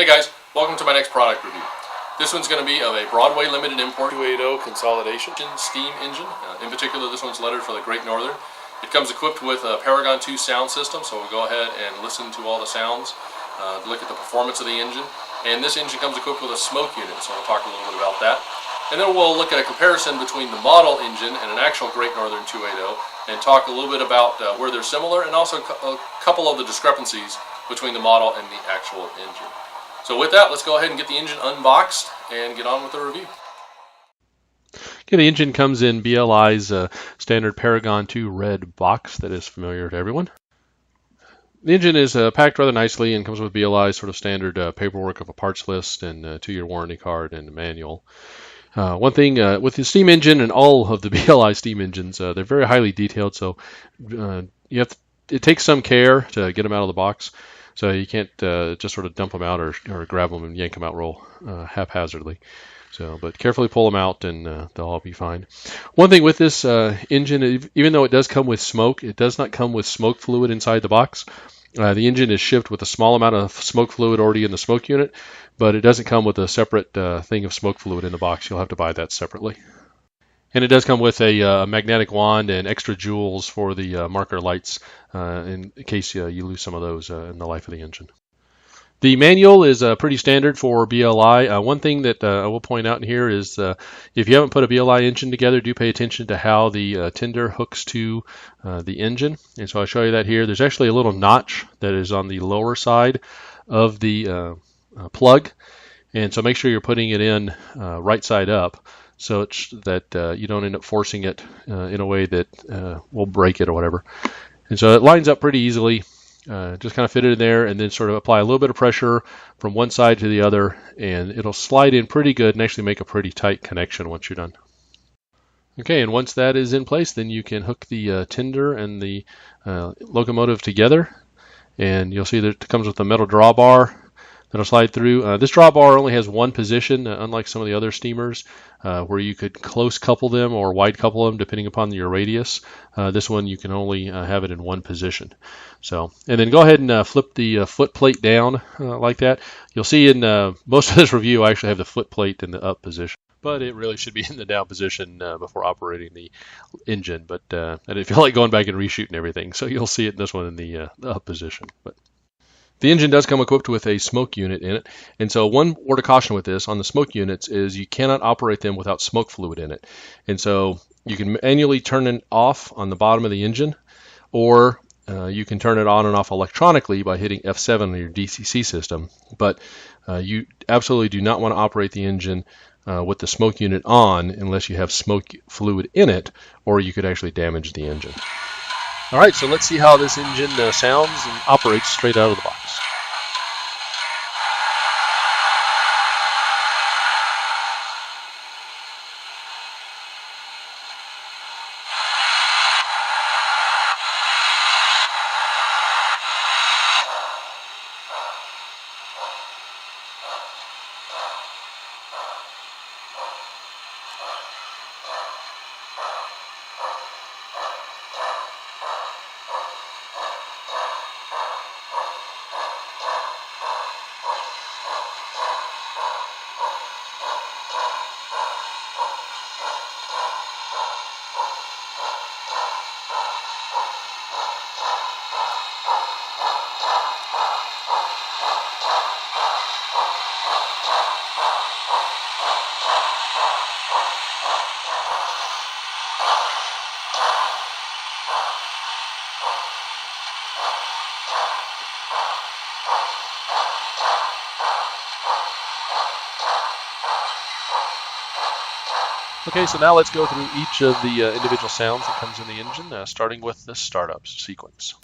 Hey guys, welcome to my next product review. This one's going to be of a Broadway Limited Import 280 Consolidation Steam engine. In particular, this one's lettered for the Great Northern. It comes equipped with a Paragon 2 sound system, so we'll go ahead and listen to all the sounds, look at the performance of the engine. And this engine comes equipped with a smoke unit, so we'll talk a little bit about that. And then we'll look at a comparison between the model engine and an actual Great Northern 280 and talk a little bit about where they're similar and also a couple of the discrepancies between the model and the actual engine. So with that, let's go ahead and get the engine unboxed and get on with the review. Okay, the engine comes in BLI's standard Paragon 2 red box that is familiar to everyone. The engine is packed rather nicely and comes with BLI's sort of standard paperwork of a parts list and a 2-year warranty card and a manual. One thing with the steam engine and all of the BLI steam engines, they're very highly detailed, so it takes some care to get them out of the box. So you can't just sort of dump them out or grab them and yank them out real haphazardly. But carefully pull them out and they'll all be fine. One thing with this engine, even though it does come with smoke, it does not come with smoke fluid inside the box. The engine is shipped with a small amount of smoke fluid already in the smoke unit, but it doesn't come with a separate thing of smoke fluid in the box. You'll have to buy that separately. And it does come with a magnetic wand and extra jewels for the marker lights in case you lose some of those in the life of the engine. The manual is pretty standard for BLI. One thing that I will point out in here is if you haven't put a BLI engine together, do pay attention to how the tender hooks to the engine. And so I'll show you that here. There's actually a little notch that is on the lower side of the plug. And so make sure you're putting it in right side up, so that you don't end up forcing it in a way that will break it or whatever. And so it lines up pretty easily. Just kind of fit it in there and then sort of apply a little bit of pressure from one side to the other, and it'll slide in pretty good and actually make a pretty tight connection once you're done. Okay, and once that is in place, then you can hook the tender and the locomotive together, and you'll see that it comes with a metal drawbar that'll slide through. This drawbar only has one position, unlike some of the other steamers where you could close couple them or wide couple them depending upon your radius. This one you can only have it in one position. And then go ahead and flip the foot plate down like that. You'll see in most of this review I actually have the foot plate in the up position, but it really should be in the down position before operating the engine. But I didn't feel like going back and reshooting everything, so you'll see it in this one in the up position. But the engine does come equipped with a smoke unit in it, and so one word of caution with this on the smoke units is you cannot operate them without smoke fluid in it. And so you can manually turn it off on the bottom of the engine, or you can turn it on and off electronically by hitting F7 on your DCC system. But you absolutely do not want to operate the engine with the smoke unit on unless you have smoke fluid in it, or you could actually damage the engine. All right, so let's see how this engine sounds and operates straight out of the box. Okay, so now let's go through each of the individual sounds that comes in the engine, starting with the startup sequence.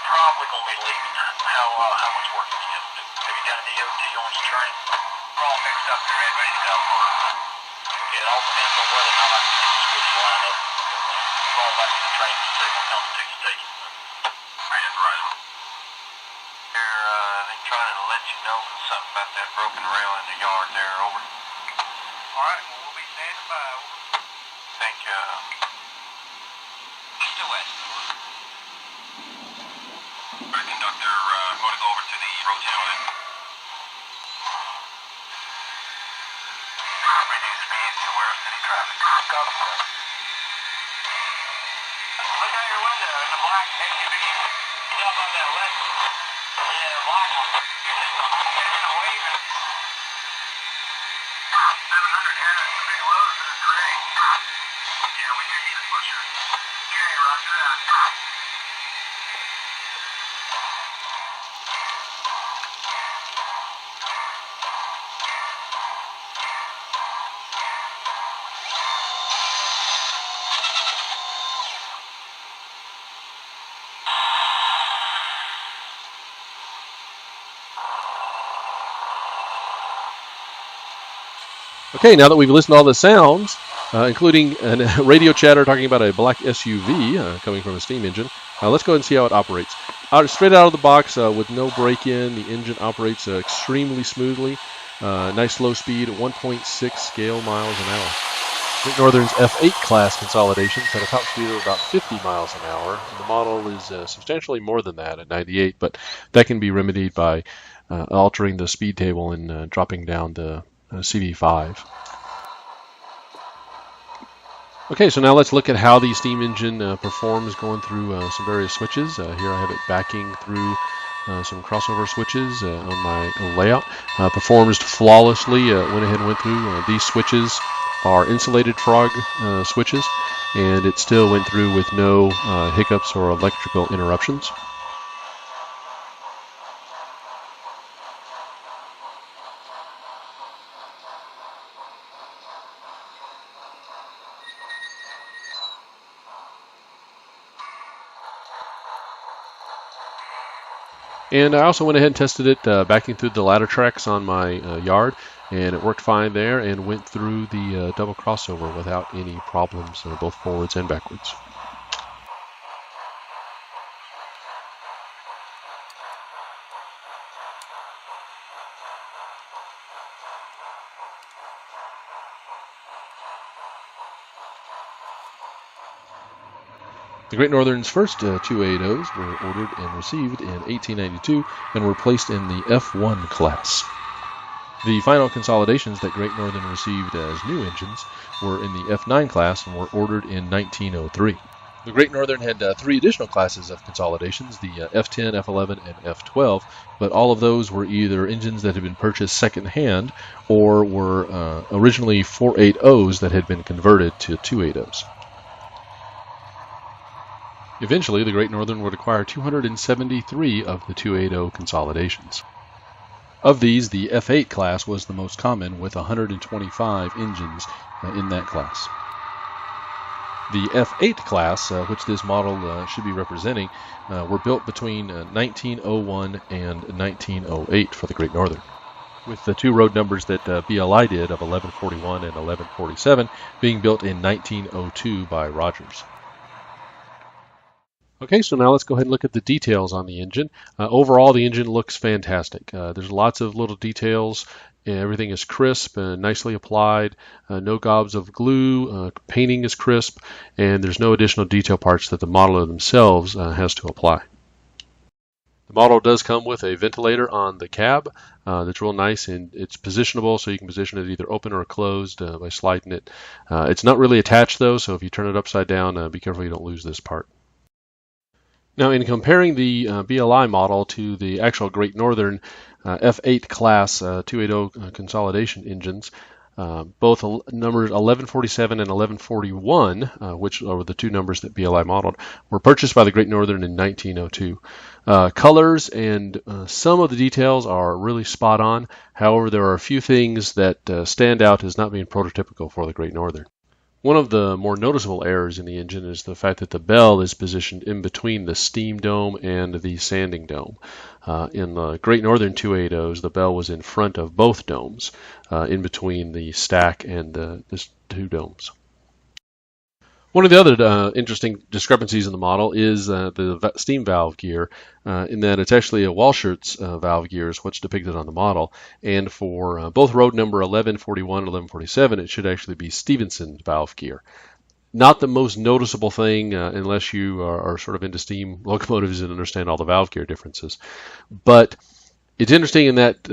Probably going to be leaving. How much work have you got to do? Have you got an EOT on your train? We're all fixed up and ready to go. Okay, it all depends on whether or not I can get the switch lined up. We're all back to the train signal coming to the station. Right at the right. They're trying to let you know something about that broken rail in the yard there. Over. All right, well, we'll be standing by. Thank you. Still west. Conductor, I'm going to go over to the road channel then. Reduce speeds to where city traffic. Copy. Look out your window in the black SUV. You know about that left? Yeah, the black one. You're just waving. 700 here, that's a big load for the train. Yeah, we do need a pusher. Okay, roger that. Okay, now that we've listened to all the sounds, including a radio chatter talking about a black SUV coming from a steam engine, let's go ahead and see how it operates. Straight out of the box with no break-in, the engine operates extremely smoothly. Nice low speed, 1.6 scale miles an hour. Great Northern's F8 class consolidations had a top speed of about 50 miles an hour. The model is substantially more than that at 98, but that can be remedied by altering the speed table and dropping down the CV5. Okay, so now let's look at how the steam engine performs going through some various switches. Here I have it backing through some crossover switches on my layout. Performs flawlessly, went ahead and went through. These switches are insulated frog switches, and it still went through with no hiccups or electrical interruptions. And I also went ahead and tested it backing through the ladder tracks on my yard, and it worked fine there and went through the double crossover without any problems, both forwards and backwards. The Great Northern's first 280s were ordered and received in 1892 and were placed in the F1 class. The final consolidations that Great Northern received as new engines were in the F9 class and were ordered in 1903. The Great Northern had three additional classes of consolidations, the F10, F11, and F12, but all of those were either engines that had been purchased second-hand or were originally 480s that had been converted to 280s. Eventually, the Great Northern would acquire 273 of the 280 consolidations. Of these, the F8 class was the most common, with 125 engines in that class. The F8 class, which this model should be representing, were built between 1901 and 1908 for the Great Northern, with the two road numbers that BLI did of 1141 and 1147 being built in 1902 by Rogers. Okay, so now let's go ahead and look at the details on the engine. Overall, the engine looks fantastic. There's lots of little details. Everything is crisp and nicely applied. No gobs of glue. Painting is crisp, and there's no additional detail parts that the modeler themselves has to apply. The model does come with a ventilator on the cab that's real nice, and it's positionable, so you can position it either open or closed by sliding it. It's not really attached though, so if you turn it upside down, be careful you don't lose this part. Now, in comparing the BLI model to the actual Great Northern F8 class 280 consolidation engines, both numbers 1147 and 1141, which are the two numbers that BLI modeled, were purchased by the Great Northern in 1902. Colors and some of the details are really spot on. However, there are a few things that stand out as not being prototypical for the Great Northern. One of the more noticeable errors in the engine is the fact that the bell is positioned in between the steam dome and the sanding dome. In the Great Northern 280s, the bell was in front of both domes, in between the stack and the two domes. One of the other interesting discrepancies in the model is the steam valve gear, in that it's actually a Walschaerts valve gear is what's depicted on the model, and for both road number 1141 and 1147, it should actually be Stevenson's valve gear. Not the most noticeable thing unless you are sort of into steam locomotives and understand all the valve gear differences. But it's interesting in that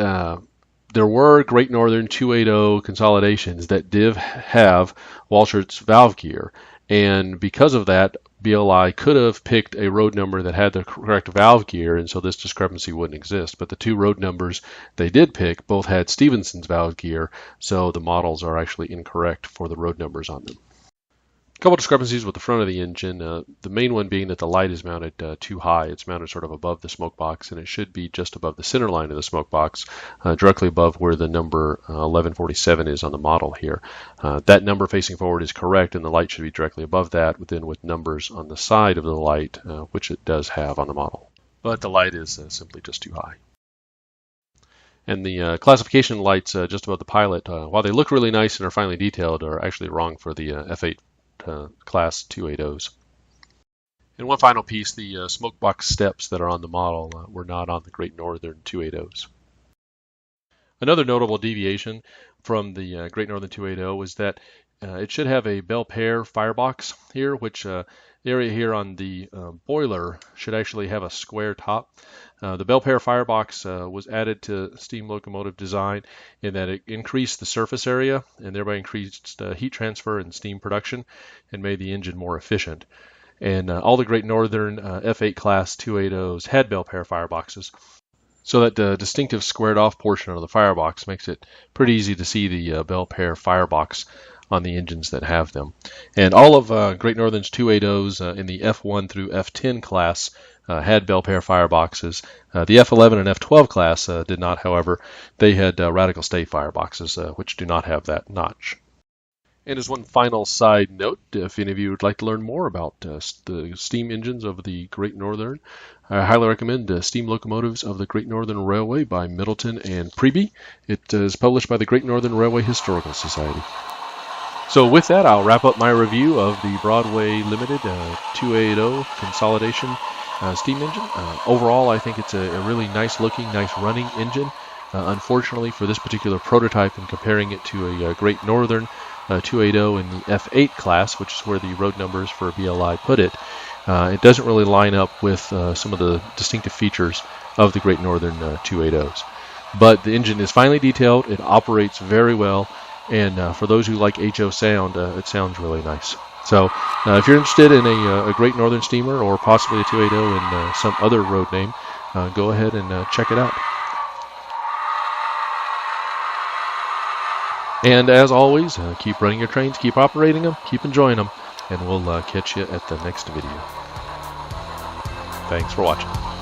there were Great Northern 280 consolidations that did have Walschaerts valve gear. And because of that, BLI could have picked a road number that had the correct valve gear, and so this discrepancy wouldn't exist. But the two road numbers they did pick both had Stevenson's valve gear, so the models are actually incorrect for the road numbers on them. A couple discrepancies with the front of the engine. The main one being that the light is mounted too high. It's mounted sort of above the smoke box, and it should be just above the center line of the smoke box, directly above where the number 1147 is on the model here. That number facing forward is correct, and the light should be directly above that, within with numbers on the side of the light, which it does have on the model. But the light is simply just too high. And the classification lights just above the pilot, while they look really nice and are finely detailed, are actually wrong for the F8 class 280s. And one final piece, the smoke box steps that are on the model were not on the Great Northern 280s. Another notable deviation from the Great Northern 280 was that it should have a bell pair firebox here, which the area here on the boiler should actually have a square top. The bell pair firebox was added to steam locomotive design in that it increased the surface area and thereby increased heat transfer and steam production and made the engine more efficient. And all the Great Northern F8 class 280s had bell pair fireboxes, so that the distinctive squared off portion of the firebox makes it pretty easy to see the bell pair firebox on the engines that have them. And all of Great Northern's 280s in the F1 through F10 class had bell pair fireboxes. The F11 and F12 class did not, however. They had radical stay fireboxes, which do not have that notch. And as one final side note, if any of you would like to learn more about the steam engines of the Great Northern, I highly recommend Steam Locomotives of the Great Northern Railway by Middleton and Preby. It is published by the Great Northern Railway Historical Society. So with that, I'll wrap up my review of the Broadway Limited 280 Consolidation steam engine. Overall, I think it's a really nice looking, nice running engine. Unfortunately, for this particular prototype and comparing it to a Great Northern 280 in the F8 class, which is where the road numbers for BLI put it, it doesn't really line up with some of the distinctive features of the Great Northern 280s. But the engine is finely detailed, it operates very well, and for those who like HO sound, it sounds really nice. So if you're interested in a Great Northern steamer or possibly a 280 in some other road name, go ahead and check it out. And as always, keep running your trains, keep operating them, keep enjoying them, and we'll catch you at the next video. Thanks for watching.